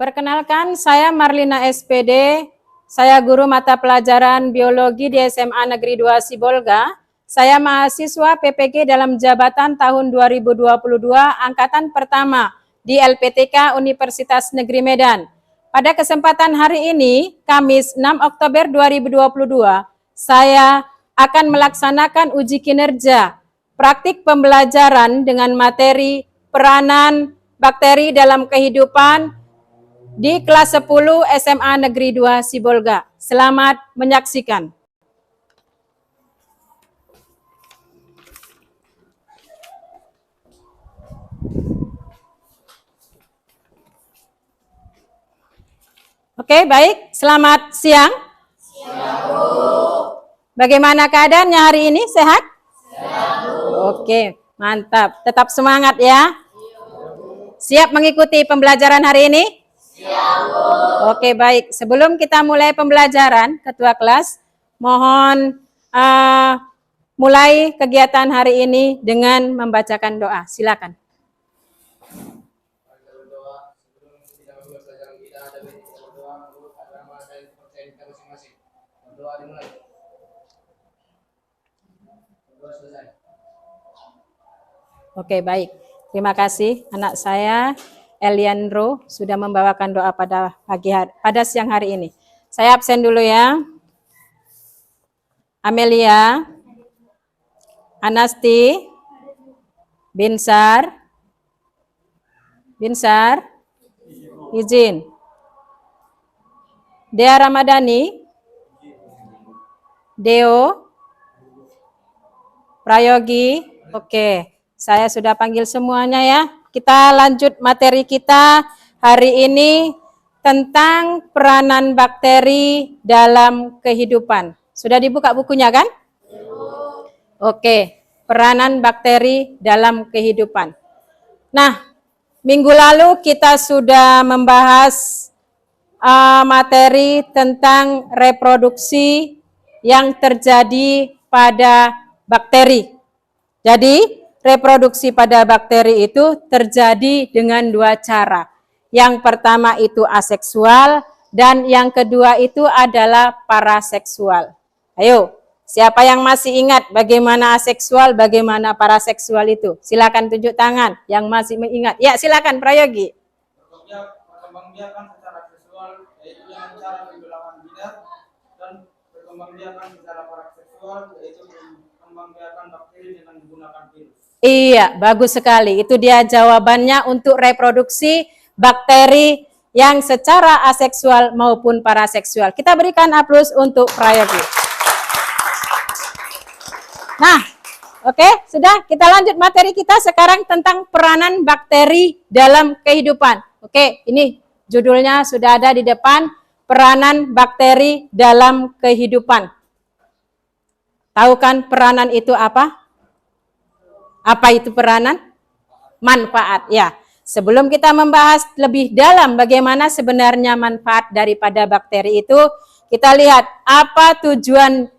Perkenalkan, saya Marlina SPD, saya guru mata pelajaran biologi di SMA Negeri 2 Sibolga. Saya mahasiswa PPG dalam jabatan tahun 2022 angkatan pertama di LPTK Universitas Negeri Medan. Pada kesempatan hari ini, Kamis 6 Oktober 2022, saya akan melaksanakan uji kinerja praktik pembelajaran dengan materi peranan bakteri dalam kehidupan di kelas 10 SMA Negeri 2 Sibolga. Selamat menyaksikan. Oke, baik. Selamat siang. Siang, Bu. Bagaimana keadaannya hari ini? Sehat? Sehat, Bu. Oke, mantap. Tetap semangat ya. Siap mengikuti pembelajaran hari ini? Siap, Bu. Oke, baik. Sebelum kita mulai pembelajaran, Ketua kelas, mohon mulai kegiatan hari ini dengan membacakan doa. Silakan. Oke, baik. Terima kasih anak saya Eliandro sudah membawakan doa pada siang hari ini. Saya absen dulu ya. Amelia, Anasti, Binsar, izin. Dea Ramadhani, Deo, Prayogi, oke. Saya sudah panggil semuanya ya. Kita lanjut materi kita hari ini tentang peranan bakteri dalam kehidupan. Sudah dibuka bukunya kan? Oke, peranan bakteri dalam kehidupan. Nah, minggu lalu kita sudah membahas materi tentang reproduksi yang terjadi pada bakteri. Jadi, reproduksi pada bakteri itu terjadi dengan dua cara. Yang pertama itu aseksual dan yang kedua itu adalah paraseksual. Ayo, siapa yang masih ingat bagaimana aseksual, bagaimana paraseksual itu? Silakan tunjuk tangan yang masih mengingat. Ya, silakan Prayogi. Perkembangbiakan secara seksual yaitu dengan cara pembelahan bidat dan perkembangbiakan secara paraseksual yaitu perkembangbiakan bakteri dengan menggunakan virus. Iya, bagus sekali. Itu dia jawabannya untuk reproduksi bakteri yang secara aseksual maupun paraseksual. Kita berikan aplaus untuk Prayogi. Nah, oke, sudah kita lanjut materi kita sekarang tentang peranan bakteri dalam kehidupan. Oke, ini judulnya sudah ada di depan, peranan bakteri dalam kehidupan. Tahu kan peranan itu apa? Apa itu peranan? Manfaat, ya. Sebelum kita membahas lebih dalam bagaimana sebenarnya manfaat daripada bakteri itu, kita lihat apa tujuan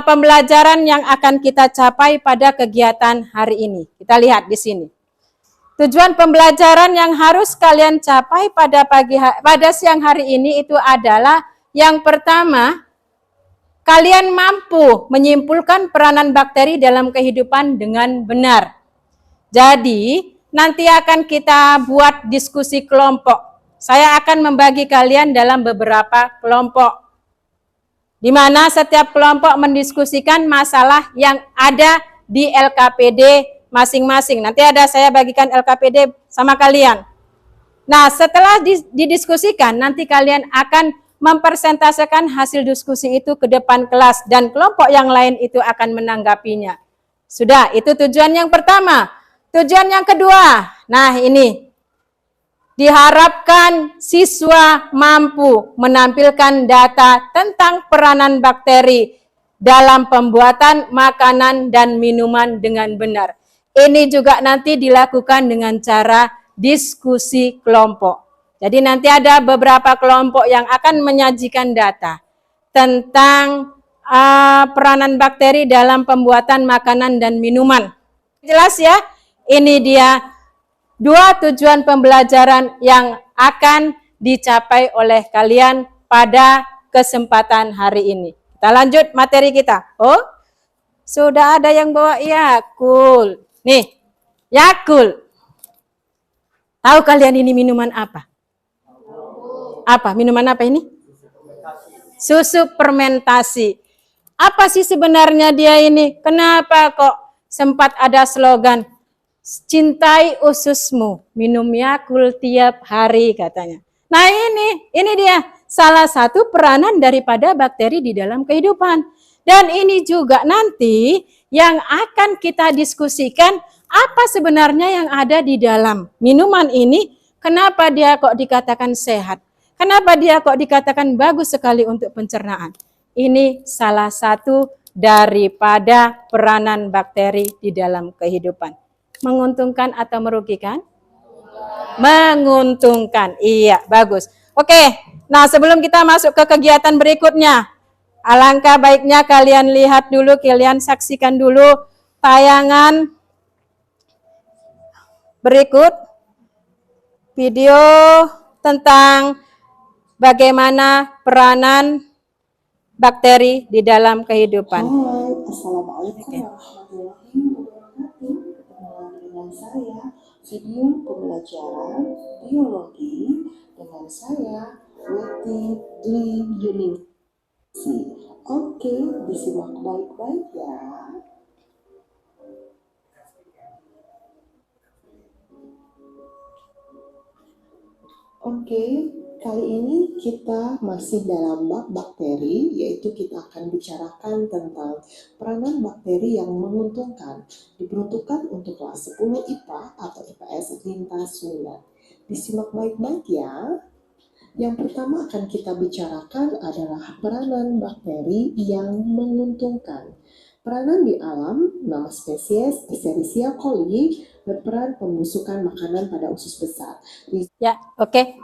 pembelajaran yang akan kita capai pada kegiatan hari ini. Kita lihat di sini. Tujuan pembelajaran yang harus kalian capai pada siang hari ini itu adalah yang pertama, kalian mampu menyimpulkan peranan bakteri dalam kehidupan dengan benar. Jadi, nanti akan kita buat diskusi kelompok. Saya akan membagi kalian dalam beberapa kelompok, di mana setiap kelompok mendiskusikan masalah yang ada di LKPD masing-masing. Nanti saya bagikan LKPD sama kalian. Nah, setelah didiskusikan, nanti kalian akan mempresentasekan hasil diskusi itu ke depan kelas dan kelompok yang lain itu akan menanggapinya. Sudah, itu tujuan yang pertama. Tujuan yang kedua, nah ini, diharapkan siswa mampu menampilkan data tentang peranan bakteri dalam pembuatan makanan dan minuman dengan benar. Ini juga nanti dilakukan dengan cara diskusi kelompok. Jadi nanti ada beberapa kelompok yang akan menyajikan data tentang peranan bakteri dalam pembuatan makanan dan minuman. Jelas ya? Ini dia dua tujuan pembelajaran yang akan dicapai oleh kalian pada kesempatan hari ini. Kita lanjut materi kita. Oh, sudah ada yang bawa Yakult. Nih, Yakult. Tahu kalian ini minuman apa? Apa? Minuman apa ini? Susu fermentasi. Apa sih sebenarnya dia ini? Kenapa kok sempat ada slogan cintai ususmu, minum Yakult tiap hari katanya. Nah ini dia salah satu peranan daripada bakteri di dalam kehidupan. Dan ini juga nanti yang akan kita diskusikan apa sebenarnya yang ada di dalam minuman ini, kenapa dia kok dikatakan sehat, kenapa dia kok dikatakan bagus sekali untuk pencernaan. Ini salah satu daripada peranan bakteri di dalam kehidupan. Menguntungkan atau merugikan? Menguntungkan. Iya, bagus. Oke, nah sebelum kita masuk ke kegiatan berikutnya, alangkah baiknya kalian lihat dulu, kalian saksikan dulu tayangan berikut video tentang bagaimana peranan bakteri di dalam kehidupan. Hai, Assalamualaikum warahmatullahi wabarakatuh. Ketemu dengan saya, video pembelajaran biologi dengan saya, Weti Dwi Yunisi. Oke, disimak baik-baik ya. Oke, kali ini kita masih dalam bab bakteri, yaitu kita akan bicarakan tentang peranan bakteri yang menguntungkan, diperuntukkan untuk kelas 10 IPA atau IPS lintas minat. Disimak baik-baik ya. Yang pertama akan kita bicarakan adalah peranan bakteri yang menguntungkan. Peranan di alam, nama spesies Escherichia coli berperan pembusukan makanan pada usus besar. Ya, oke.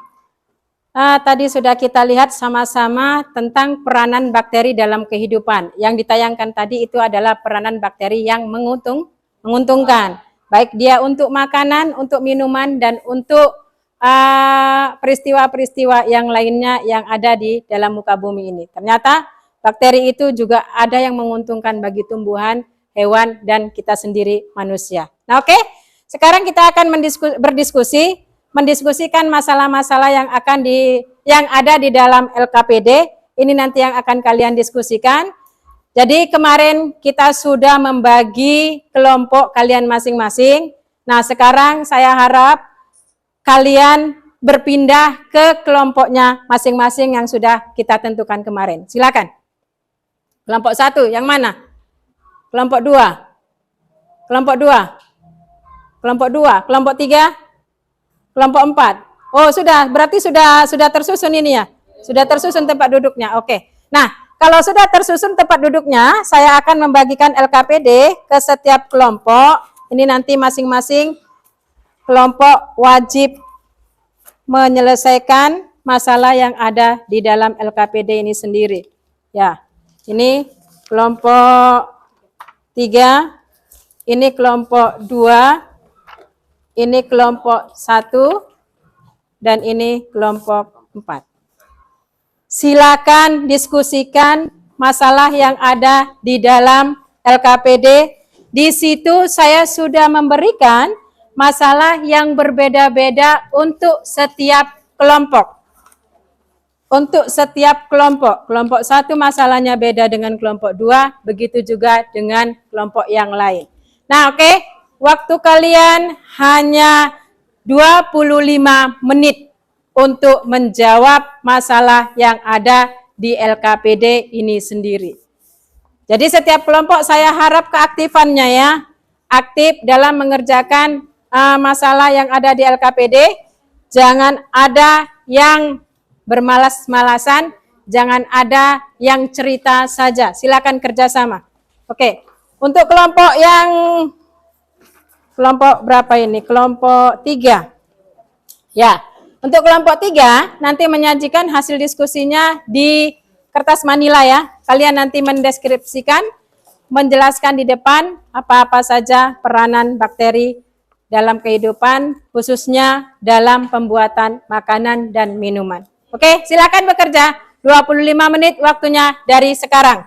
Tadi sudah kita lihat sama-sama tentang peranan bakteri dalam kehidupan. Yang ditayangkan tadi itu adalah peranan bakteri yang menguntungkan. Baik dia untuk makanan, untuk minuman, dan untuk peristiwa-peristiwa yang lainnya yang ada di dalam muka bumi ini. Ternyata bakteri itu juga ada yang menguntungkan bagi tumbuhan, hewan, dan kita sendiri manusia. Nah, oke. Sekarang kita akan mendiskusikan masalah-masalah yang ada di dalam LKPD. Ini nanti yang akan kalian diskusikan. Jadi kemarin kita sudah membagi kelompok kalian masing-masing. Nah, sekarang saya harap kalian berpindah ke kelompoknya masing-masing yang sudah kita tentukan kemarin. Silakan. Kelompok 1, yang mana? Kelompok 2. Kelompok 2. Kelompok 2, kelompok 3, kelompok 4. Oh, sudah, berarti sudah tersusun ini ya. Sudah tersusun tempat duduknya. Oke. Nah, kalau sudah tersusun tempat duduknya, saya akan membagikan LKPD ke setiap kelompok. Ini nanti masing-masing kelompok wajib menyelesaikan masalah yang ada di dalam LKPD ini sendiri. Ya. Ini kelompok 3, ini kelompok 2, ini kelompok 1, dan ini kelompok 4. Silakan diskusikan masalah yang ada di dalam LKPD. Di situ saya sudah memberikan masalah yang berbeda-beda untuk setiap kelompok. Untuk setiap kelompok. Kelompok 1 masalahnya beda dengan kelompok 2, begitu juga dengan kelompok yang lain. Nah, oke. Waktu kalian hanya 25 menit untuk menjawab masalah yang ada di LKPD ini sendiri. Jadi setiap kelompok saya harap keaktifannya ya. Aktif dalam mengerjakan masalah yang ada di LKPD. Jangan ada yang bermalas-malasan, jangan ada yang cerita saja. Silakan kerjasama. Oke, untuk kelompok yang kelompok berapa ini? Kelompok 3. Ya, untuk kelompok 3 nanti menyajikan hasil diskusinya di kertas manila ya. Kalian nanti mendeskripsikan, menjelaskan di depan apa-apa saja peranan bakteri dalam kehidupan, khususnya dalam pembuatan makanan dan minuman. Oke, silakan bekerja. 25 menit waktunya dari sekarang.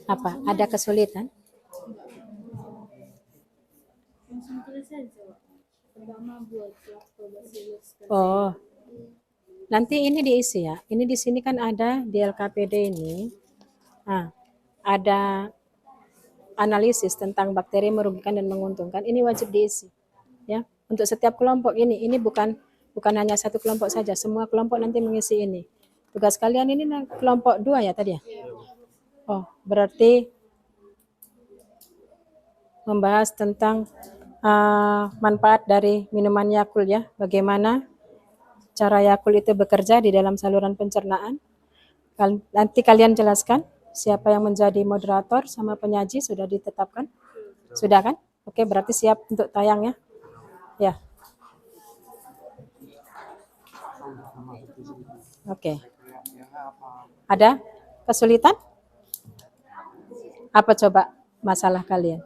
Apa? Ada kesulitan? Oh, nanti ini diisi ya. Ini di sini kan ada di LKPD ini. Nah, ada analisis tentang bakteri merugikan dan menguntungkan. Ini wajib diisi, ya. Untuk setiap kelompok ini bukan hanya satu kelompok saja. Semua kelompok nanti mengisi ini. Tugas kalian ini kelompok 2 ya tadi ya. Oh, berarti membahas tentang manfaat dari minuman Yakult ya. Bagaimana cara Yakult itu bekerja di dalam saluran pencernaan. Nanti kalian jelaskan siapa yang menjadi moderator sama penyaji sudah ditetapkan? Sudah kan? Oke, berarti siap untuk tayang ya. Ya. Oke. Ada kesulitan? Apa coba masalah kalian?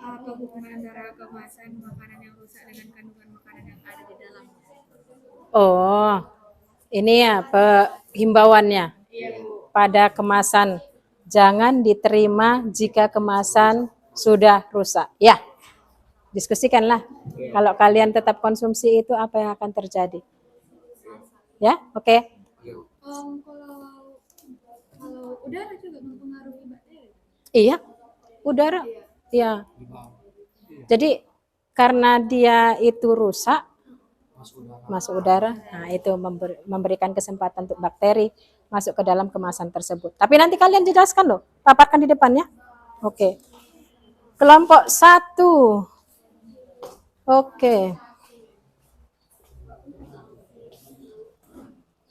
Apa hubungan antara kemasan makanan yang rusak dengan kandungan makanan yang ada di dalam? Oh, ini ya himbauannya pada kemasan. Jangan diterima jika kemasan sudah rusak. Ya, diskusikanlah. Kalau kalian tetap konsumsi itu apa yang akan terjadi? Ya, oke. Kalau udara juga mempengaruhi bakteri. Iya, udara. Iya. Jadi karena dia itu rusak, masuk udara, nah itu memberikan kesempatan untuk bakteri masuk ke dalam kemasan tersebut. Tapi nanti kalian jelaskan loh, paparkan di depannya. Oke. Kelompok 1. Oke.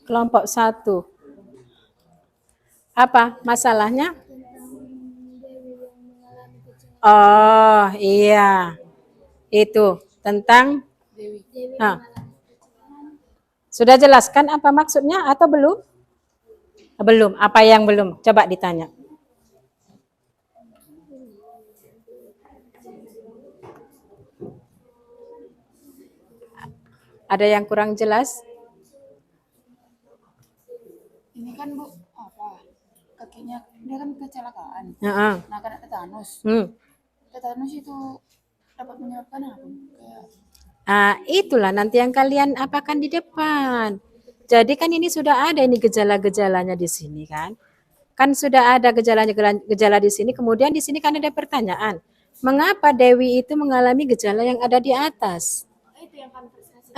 Kelompok 1. Apa masalahnya? Oh iya, itu tentang sudah jelaskan apa maksudnya atau belum? Belum, apa yang belum? Coba ditanya. Ada yang kurang jelas? Ini kan Bu, kakinya dia kan kecelakaan. Nah, kena tetanus. Tetanus itu dapat menyebabkan apa? Itulah nanti yang kalian apakan di depan. Jadi kan ini sudah ada ini gejala-gejalanya di sini kan. Kan sudah ada gejala di sini. Kemudian di sini kan ada pertanyaan. Mengapa Dewi itu mengalami gejala yang ada di atas? Itu yang konversasi.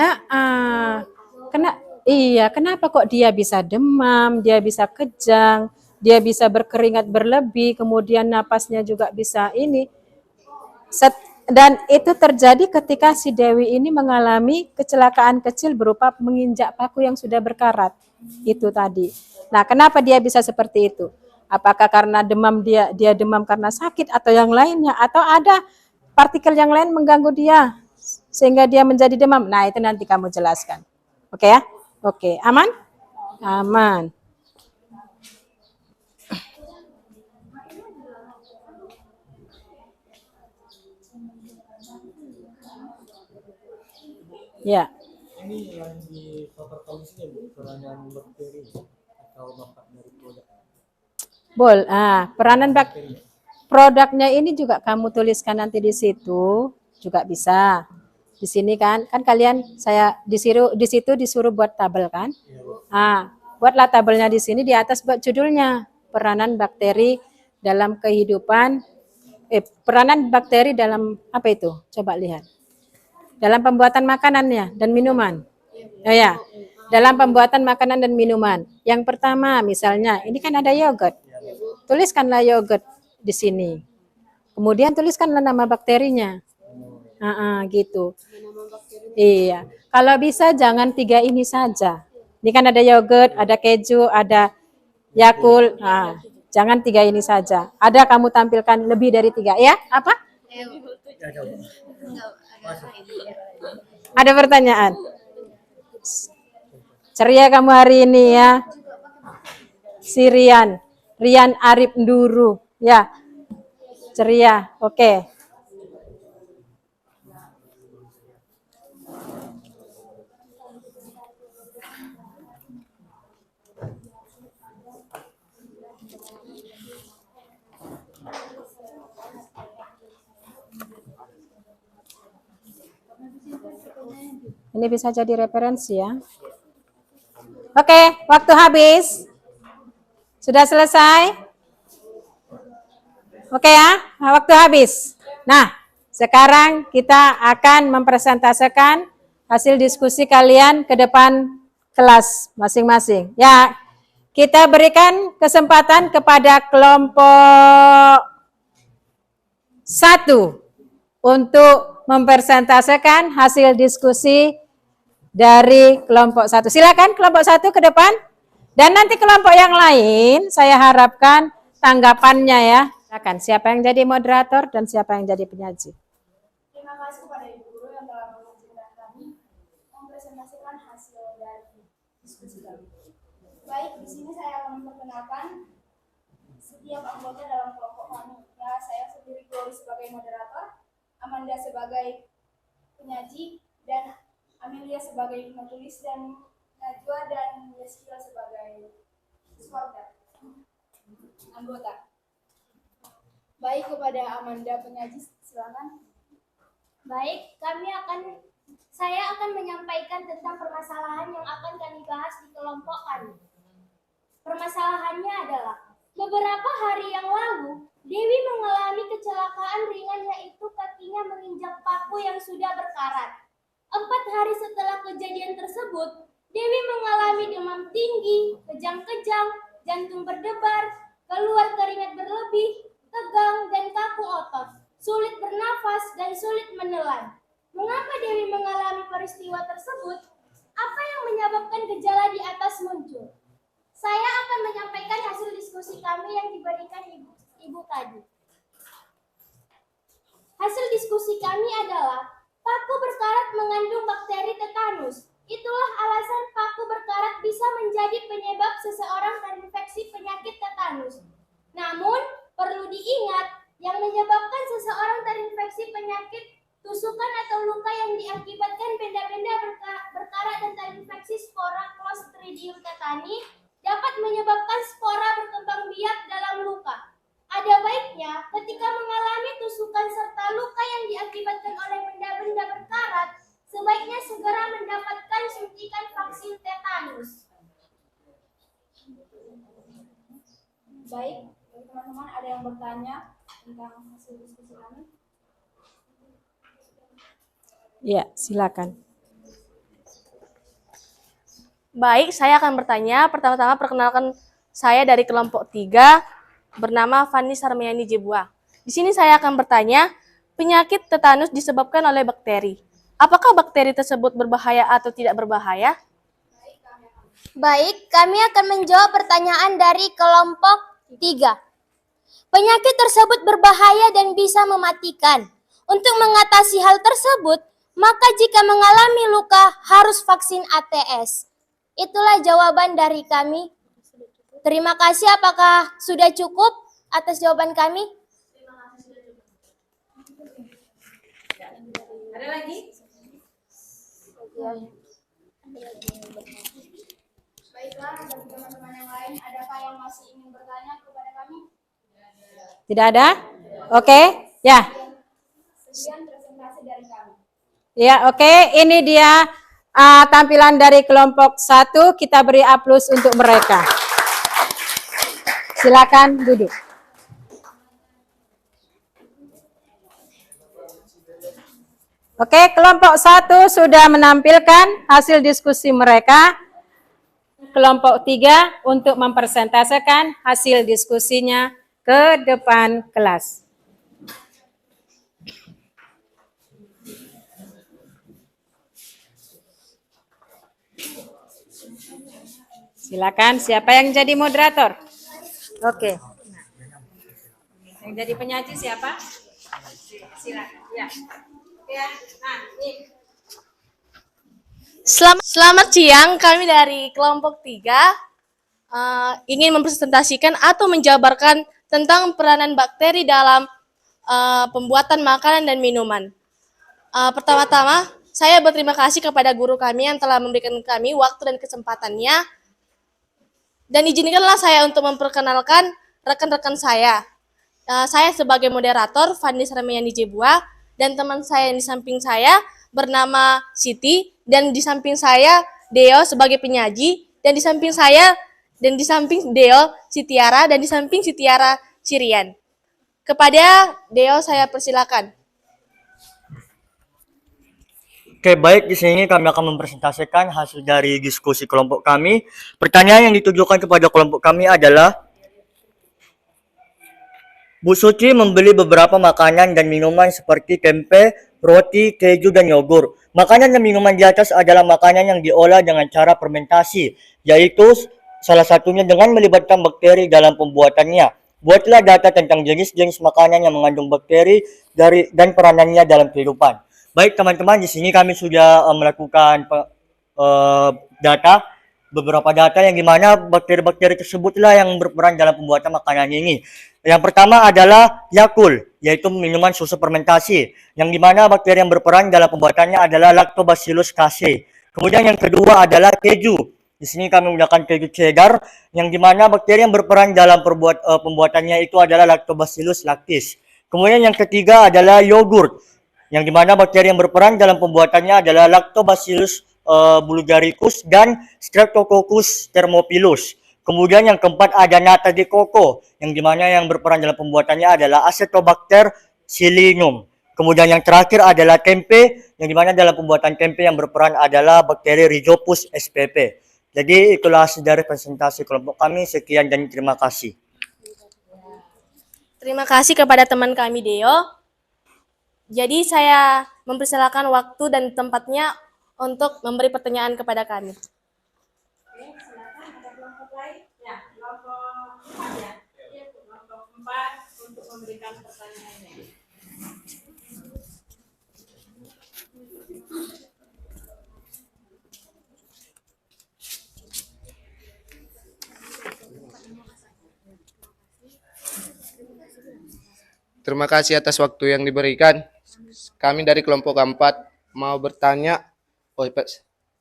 Kenapa kok dia bisa demam, dia bisa kejang, dia bisa berkeringat berlebih, kemudian napasnya juga bisa ini. Dan itu terjadi ketika si Dewi ini mengalami kecelakaan kecil berupa menginjak paku yang sudah berkarat. Itu tadi. Nah, kenapa dia bisa seperti itu? Apakah karena demam dia demam karena sakit atau yang lainnya? Atau ada partikel yang lain mengganggu dia sehingga dia menjadi demam? Nah, itu nanti kamu jelaskan. Oke ya? Oke, aman? Aman. Ya. Ini yang di protokol sini Bu, peranan bakteri atau manfaat dari produk. Peranan bakteri. Produknya ini juga kamu tuliskan nanti di situ, juga bisa. Di sini kan kalian di situ disuruh buat tabel kan? Buatlah tabelnya di sini, di atas buat judulnya peranan bakteri dalam kehidupan. Peranan bakteri dalam apa itu? Coba lihat. Dalam pembuatan makanannya dan minuman. Dalam pembuatan makanan dan minuman. Yang pertama misalnya, ini kan ada yogurt. Tuliskanlah yogurt di sini. Kemudian tuliskanlah nama bakterinya. Gitu. Iya. Kalau bisa jangan 3 ini saja. Ini kan ada yogurt, ada keju, ada Yakult. Jangan 3 ini saja. Ada kamu tampilkan lebih dari 3 ya? Apa? Ada pertanyaan? Ceria kamu hari ini ya. Si Rian Arif Nduru. Ya, ceria. Oke. Ini bisa jadi referensi ya. Oke, waktu habis. Sudah selesai? Oke ya, waktu habis. Nah, sekarang kita akan mempresentasikan hasil diskusi kalian ke depan kelas masing-masing. Ya, kita berikan kesempatan kepada kelompok 1 untuk mempresentasikan hasil diskusi dari kelompok 1. Silakan kelompok 1 ke depan. Dan nanti kelompok yang lain saya harapkan tanggapannya ya. Silakan, siapa yang jadi moderator dan siapa yang jadi penyaji. Terima kasih kepada Ibu Guru yang telah mengizinkan kami mempresentasikan hasil dari diskusi kami. Baik, di sini saya akan memperkenalkan setiap anggota dalam kelompok kami. Ya, saya sendiri Glory sebagai moderator, Amanda sebagai penyaji, dan Amelia sebagai penulis, dan Najwa dan Yeskia sebagai supporter anggota. Baik, kepada Amanda penyaji, silakan. Baik, saya akan menyampaikan tentang permasalahan yang akan kami bahas di kelompok kami. Permasalahannya adalah, beberapa hari yang lalu, Dewi mengalami kecelakaan ringan, yaitu kakinya menginjak paku yang sudah berkarat. 4 hari setelah kejadian tersebut, Dewi mengalami demam tinggi, kejang-kejang, jantung berdebar, keluar keringat berlebih, tegang dan kaku otot, sulit bernafas dan sulit menelan. Mengapa Dewi mengalami peristiwa tersebut? Apa yang menyebabkan gejala di atas muncul? Saya akan menyampaikan hasil diskusi kami yang diberikan Ibu tadi. Hasil diskusi kami adalah, paku berkarat mengandung bakteri tetanus. Itulah alasan paku berkarat bisa menjadi penyebab seseorang terinfeksi penyakit tetanus. Namun, perlu diingat, yang menyebabkan seseorang terinfeksi penyakit tusukan atau luka yang diakibatkan benda-benda berkarat dan terinfeksi spora Clostridium tetani dapat menyebabkan spora berkembang biak dalam luka. Ada baiknya ketika mengalami tusukan serta luka yang diakibatkan oleh benda-benda berkarat, sebaiknya segera mendapatkan suntikan vaksin tetanus. Baik, teman-teman, ada yang bertanya tentang hasil diskusi kami? Ya, silakan. Baik, saya akan bertanya. Pertama-tama perkenalkan saya dari kelompok 3, bernama Fani Sarmiani Jebua. Di sini saya akan bertanya, penyakit tetanus disebabkan oleh bakteri. Apakah bakteri tersebut berbahaya atau tidak berbahaya? Baik, kami akan menjawab pertanyaan dari kelompok 3. Penyakit tersebut berbahaya dan bisa mematikan. Untuk mengatasi hal tersebut, maka jika mengalami luka harus vaksin ATS. Itulah jawaban dari kami. Terima kasih, apakah sudah cukup atas jawaban kami? Ada lagi? Baiklah, bagi teman-teman yang lain, adakah yang masih ingin bertanya kepada kami? Tidak ada? Oke, ya. Sekian presentasi dari kami. Ya, oke. Ini dia tampilan dari kelompok 1. Kita beri aplaus untuk mereka. Silakan duduk. Oke, kelompok 1 sudah menampilkan hasil diskusi mereka. Kelompok 3 untuk mempresentasikan hasil diskusinya ke depan kelas. Silakan, siapa yang jadi moderator? Oke. Yang jadi penyaji siapa? Silakan. Ya. Selamat siang, kami dari kelompok 3 ingin mempresentasikan atau menjabarkan tentang peranan bakteri dalam pembuatan makanan dan minuman. Pertama-tama, saya berterima kasih kepada guru kami yang telah memberikan kami waktu dan kesempatannya. Dan izinkanlah saya untuk memperkenalkan rekan-rekan saya. Saya sebagai moderator, Fanny Sarmeyani Jebua, dan teman saya yang di samping saya bernama Siti, dan di samping saya Deo sebagai penyaji, dan di samping saya, dan di samping Deo Sitiara, dan di samping Sitiara Cirian. Kepada Deo saya persilakan. Oke, baik, di sini kami akan mempresentasikan hasil dari diskusi kelompok kami. Pertanyaan yang ditujukan kepada kelompok kami adalah, Bu Suci membeli beberapa makanan dan minuman seperti tempe, roti, keju, dan yogur. Makanan dan minuman di atas adalah makanan yang diolah dengan cara fermentasi, yaitu salah satunya dengan melibatkan bakteri dalam pembuatannya. Buatlah data tentang jenis-jenis makanan yang mengandung bakteri dan peranannya dalam kehidupan. Baik teman-teman, di sini kami sudah melakukan beberapa data yang dimana bakteri-bakteri tersebutlah yang berperan dalam pembuatan makanan ini. Yang pertama adalah Yakult, yaitu minuman susu fermentasi, yang dimana bakteri yang berperan dalam pembuatannya adalah Lactobacillus casei. Kemudian yang kedua adalah keju. Di sini kami menggunakan keju cheddar, yang dimana bakteri yang berperan dalam pembuatannya itu adalah Lactobacillus lactis. Kemudian yang ketiga adalah yogurt, yang dimana bakteri yang berperan dalam pembuatannya adalah Lactobacillus bulgaricus dan Streptococcus thermophilus. Kemudian yang keempat ada nata de coco, yang dimana yang berperan dalam pembuatannya adalah Acetobacter psyllium. Kemudian yang terakhir adalah tempe, yang dimana dalam pembuatan tempe yang berperan adalah bakteri Rhizopus spp. Jadi itulah hasil dari presentasi kelompok kami. Sekian dan terima kasih. Terima kasih kepada teman kami Deo. Jadi saya mempersilakan waktu dan tempatnya untuk memberi pertanyaan kepada kami. Untuk memberikan pertanyaannya. Terima kasih atas waktu yang diberikan. Kami dari kelompok 4 mau bertanya.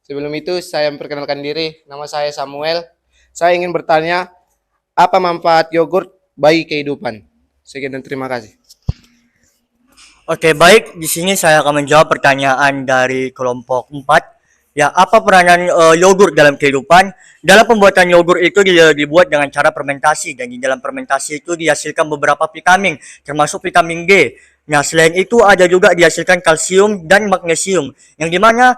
Sebelum itu saya memperkenalkan diri. Nama saya Samuel. Saya ingin bertanya, apa manfaat yogurt bagi kehidupan? Sekian dan terima kasih. Oke, baik. Di sini saya akan menjawab pertanyaan dari kelompok 4. Ya, apa peranan yogurt dalam kehidupan? Dalam pembuatan yogurt itu dibuat dengan cara fermentasi, dan di dalam fermentasi itu dihasilkan beberapa vitamin, termasuk vitamin G. Nah, selain itu ada juga dihasilkan kalsium dan magnesium, yang dimana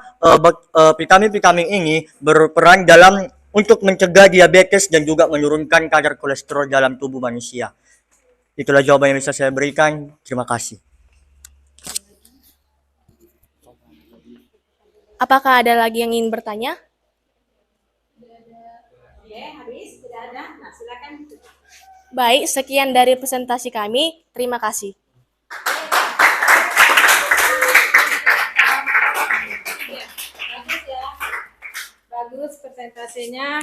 vitamin-vitamin ini berperan dalam untuk mencegah diabetes dan juga menurunkan kadar kolesterol dalam tubuh manusia. Itulah jawaban yang bisa saya berikan. Terima kasih. Apakah ada lagi yang ingin bertanya? Habis, tidak ada. Nah, silakan. Baik, sekian dari presentasi kami. Terima kasih. Bagus presentasinya.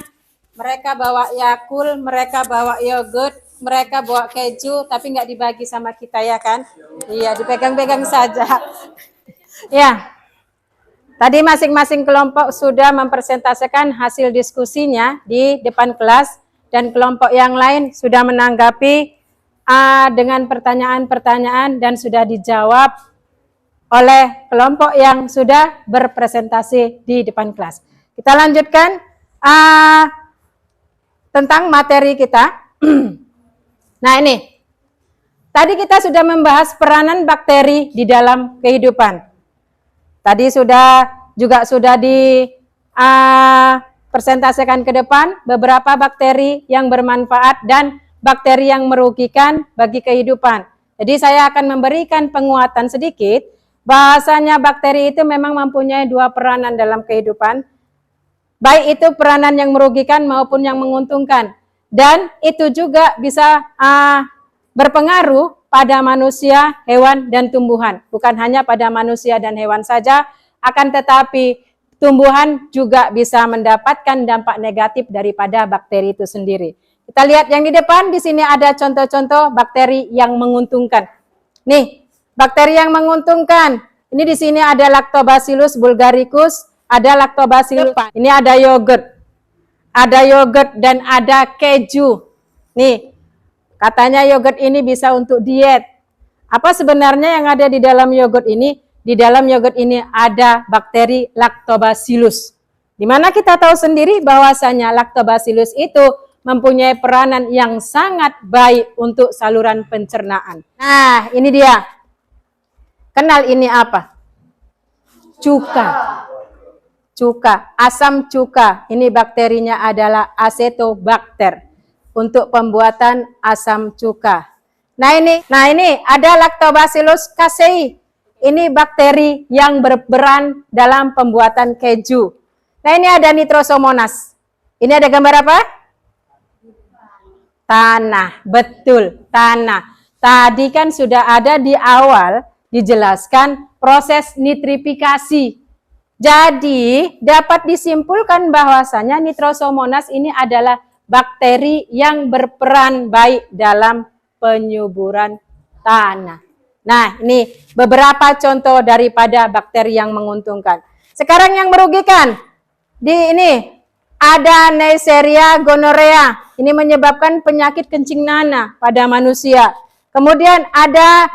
Mereka bawa Yakult, mereka bawa yogurt, mereka bawa keju, tapi nggak dibagi sama kita ya kan? Iya, dipegang-pegang saja. Ya. Tadi masing-masing kelompok sudah mempresentasikan hasil diskusinya di depan kelas, dan kelompok yang lain sudah menanggapi dengan pertanyaan-pertanyaan dan sudah dijawab oleh kelompok yang sudah berpresentasi di depan kelas. Kita lanjutkan tentang materi kita. Nah ini, tadi kita sudah membahas peranan bakteri di dalam kehidupan. Tadi sudah dipresentasikan ke depan beberapa bakteri yang bermanfaat dan bakteri yang merugikan bagi kehidupan. Jadi saya akan memberikan penguatan sedikit, bahasanya bakteri itu memang mempunyai dua peranan dalam kehidupan, baik itu peranan yang merugikan maupun yang menguntungkan. Dan itu juga bisa berpengaruh pada manusia, hewan, dan tumbuhan. Bukan hanya pada manusia dan hewan saja, akan tetapi tumbuhan juga bisa mendapatkan dampak negatif daripada bakteri itu sendiri. Kita lihat yang di depan, di sini ada contoh-contoh bakteri yang menguntungkan. Nih, bakteri yang menguntungkan. Ini di sini ada Lactobacillus bulgaricus, ada Lactobacillus. Ini ada yogurt. Ada yogurt dan ada keju. Nih, katanya yogurt ini bisa untuk diet. Apa sebenarnya yang ada di dalam yogurt ini? Di dalam yogurt ini ada bakteri Lactobacillus. Dimana kita tahu sendiri bahwasanya Lactobacillus itu mempunyai peranan yang sangat baik untuk saluran pencernaan. Nah, ini dia. Kenal ini apa? Cuka. Cuka, asam cuka. Ini bakterinya adalah Acetobacter untuk pembuatan asam cuka. Nah ini ada Lactobacillus casei. Ini bakteri yang berperan dalam pembuatan keju. Nah ini ada Nitrosomonas. Ini ada gambar apa? Tanah, betul, tanah. Tadi kan sudah ada di awal dijelaskan proses nitrifikasi. Jadi dapat disimpulkan bahwasanya Nitrosomonas ini adalah bakteri yang berperan baik dalam penyuburan tanah. Nah, ini beberapa contoh daripada bakteri yang menguntungkan. Sekarang yang merugikan. Di ini ada Neisseria gonorrhea. Ini menyebabkan penyakit kencing nanah pada manusia. Kemudian ada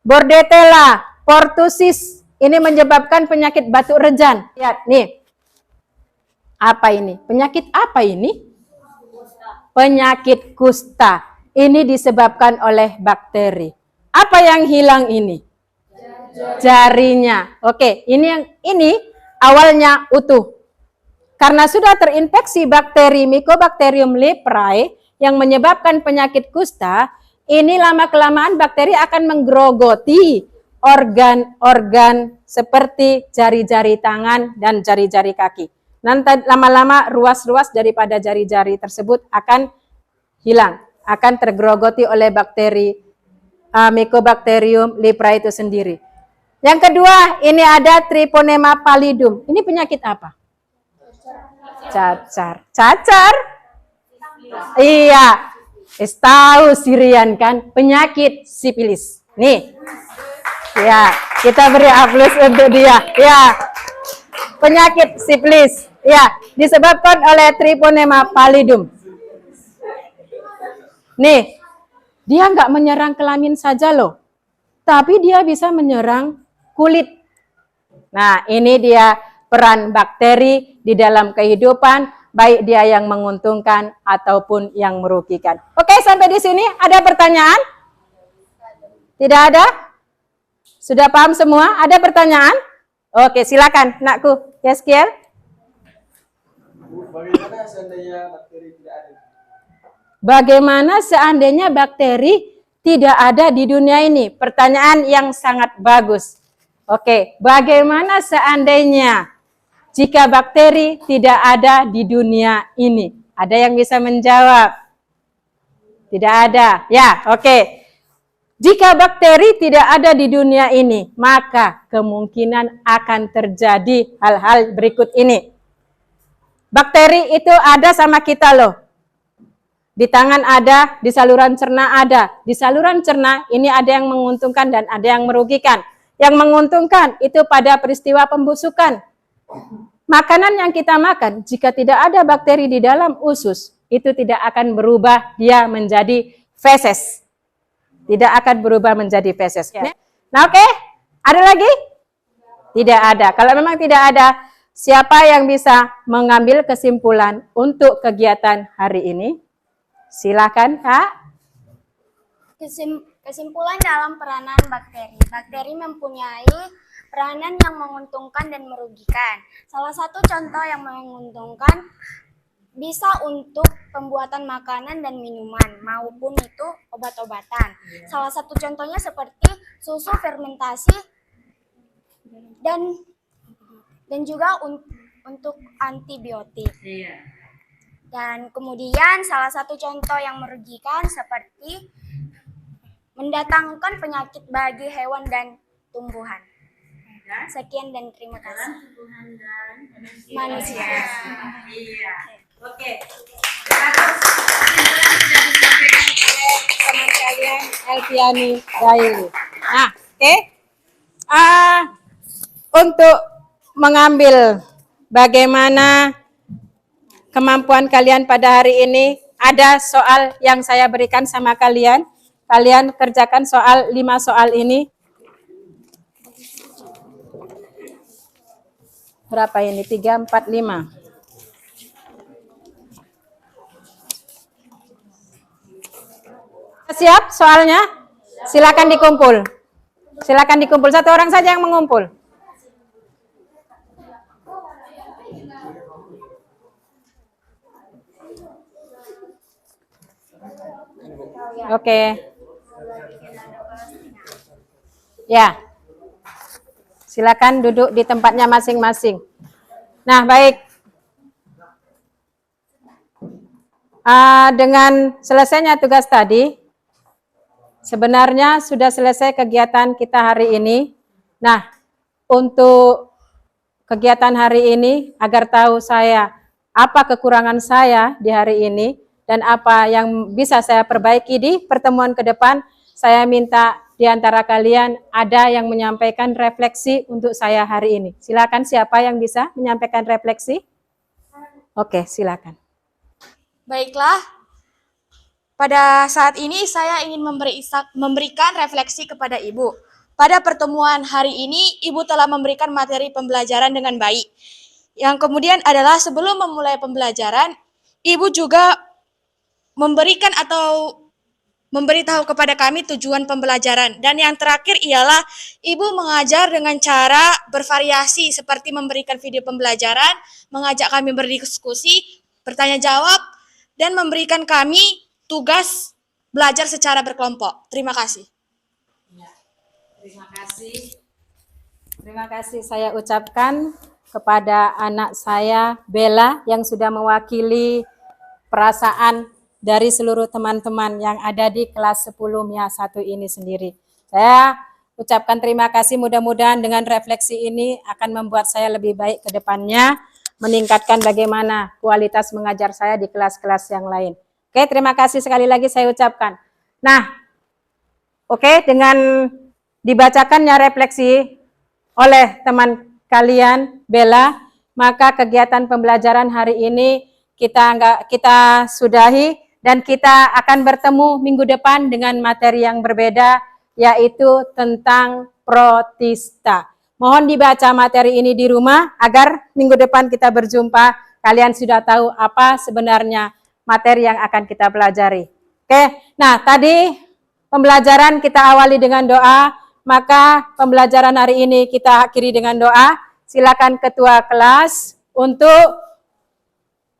Bordetella pertussis. Ini menyebabkan penyakit batuk rejan. Lihat, nih. Apa ini? Penyakit apa ini? Penyakit kusta. Ini disebabkan oleh bakteri. Apa yang hilang ini? Jarinya. Oke, ini awalnya utuh. Karena sudah terinfeksi bakteri Mycobacterium leprae yang menyebabkan penyakit kusta, ini lama-kelamaan bakteri akan menggerogoti organ-organ seperti jari-jari tangan dan jari-jari kaki. Nanti lama-lama ruas-ruas daripada jari-jari tersebut akan hilang, akan tergerogoti oleh bakteri Mycobacterium leprae itu sendiri. Yang kedua, ini ada Treponema pallidum. Ini penyakit apa? Cacar. Cacar? Iya. Tahu Sirian kan? Penyakit sipilis. Nih. Ya, kita beri aplaus untuk dia. Ya. Penyakit sipilis. Ya, disebabkan oleh Treponema pallidum. Nih, dia nggak menyerang kelamin saja loh. Tapi dia bisa menyerang kulit. Nah, ini dia peran bakteri di dalam kehidupan, baik dia yang menguntungkan ataupun yang merugikan. Oke, sampai di sini ada pertanyaan? Tidak ada? Sudah paham semua? Ada pertanyaan? Oke, silakan, nakku. Yeskiel. Bagaimana seandainya bakteri tidak ada? Bagaimana seandainya bakteri tidak ada di dunia ini? Pertanyaan yang sangat bagus. Oke, bagaimana seandainya jika bakteri tidak ada di dunia ini? Ada yang bisa menjawab? Tidak ada. Ya, oke. Jika bakteri tidak ada di dunia ini, maka kemungkinan akan terjadi hal-hal berikut ini. Bakteri itu ada sama kita loh. Di tangan ada, di saluran cerna ada. Di saluran cerna ini ada yang menguntungkan dan ada yang merugikan. Yang menguntungkan itu pada peristiwa pembusukan. Makanan yang kita makan, jika tidak ada bakteri di dalam usus, itu tidak akan berubah dia menjadi feses. Tidak akan berubah menjadi feses. Ya. Nah oke, ada lagi? Tidak ada. Kalau memang tidak ada, siapa yang bisa mengambil kesimpulan untuk kegiatan hari ini? Silakan, Kak. Kesimpulan dalam peranan bakteri. Bakteri mempunyai peranan yang menguntungkan dan merugikan. Salah satu contoh yang menguntungkan bisa untuk pembuatan makanan dan minuman maupun itu obat-obatan. Salah satu contohnya seperti susu fermentasi dan juga untuk antibiotik. Dan kemudian salah satu contoh yang merugikan seperti mendatangkan penyakit bagi hewan dan tumbuhan. Sekian dan terima kasih. Manusia. Iya. Oke. Teman kalian Elviani Daily. Nah, oke. Untuk mengambil bagaimana kemampuan kalian pada hari ini, ada soal yang saya berikan sama kalian. Kalian kerjakan 5 soal ini. Berapa ini? 3, 4, 5. Siap soalnya? Silakan dikumpul. Silakan dikumpul. Satu orang saja yang mengumpul. Oke. Ya. Silakan duduk di tempatnya masing-masing. Nah, baik. Dengan selesainya tugas tadi, sebenarnya sudah selesai kegiatan kita hari ini. Nah, untuk kegiatan hari ini, agar tahu saya apa kekurangan saya di hari ini, dan apa yang bisa saya perbaiki di pertemuan ke depan, saya minta di antara kalian ada yang menyampaikan refleksi untuk saya hari ini. Silakan, siapa yang bisa menyampaikan refleksi? Oke, silakan. Baiklah, pada saat ini saya ingin memberikan refleksi kepada Ibu. Pada pertemuan hari ini, Ibu telah memberikan materi pembelajaran dengan baik. Yang kemudian adalah sebelum memulai pembelajaran, Ibu juga memberikan atau memberitahu kepada kami tujuan pembelajaran. Dan yang terakhir ialah Ibu mengajar dengan cara bervariasi seperti memberikan video pembelajaran, mengajak kami berdiskusi, bertanya jawab, dan memberikan kami tugas belajar secara berkelompok. Terima kasih. Ya, terima kasih. Terima kasih saya ucapkan kepada anak saya Bella yang sudah mewakili perasaan dari seluruh teman-teman yang ada di kelas 10 MIA 1 ini sendiri. Saya ucapkan terima kasih, mudah-mudahan dengan refleksi ini akan membuat saya lebih baik ke depannya, meningkatkan bagaimana kualitas mengajar saya di kelas-kelas yang lain. Oke, terima kasih sekali lagi saya ucapkan. Nah, oke, dengan dibacakannya refleksi oleh teman kalian, Bella, maka kegiatan pembelajaran hari ini kita sudahi. Dan kita akan bertemu minggu depan dengan materi yang berbeda, yaitu tentang protista. Mohon dibaca materi ini di rumah, agar minggu depan kita berjumpa, kalian sudah tahu apa sebenarnya materi yang akan kita pelajari. Oke, nah tadi pembelajaran kita awali dengan doa, maka pembelajaran hari ini kita akhiri dengan doa. Silakan ketua kelas untuk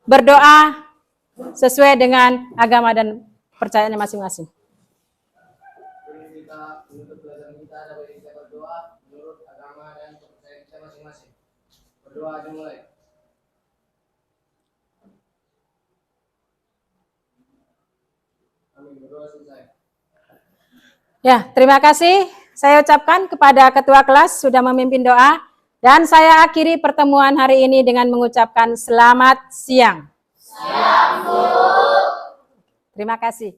berdoa sesuai dengan agama dan percayaannya masing-masing. Kita menutup pelajaran kita dapat kita berdoa menurut agama dan kepercayaan kita masing-masing. Berdoa dimulai. Amin. Berdoa selesai. Ya, terima kasih saya ucapkan kepada ketua kelas sudah memimpin doa, dan saya akhiri pertemuan hari ini dengan mengucapkan selamat siang. Siang, Bu. Terima kasih.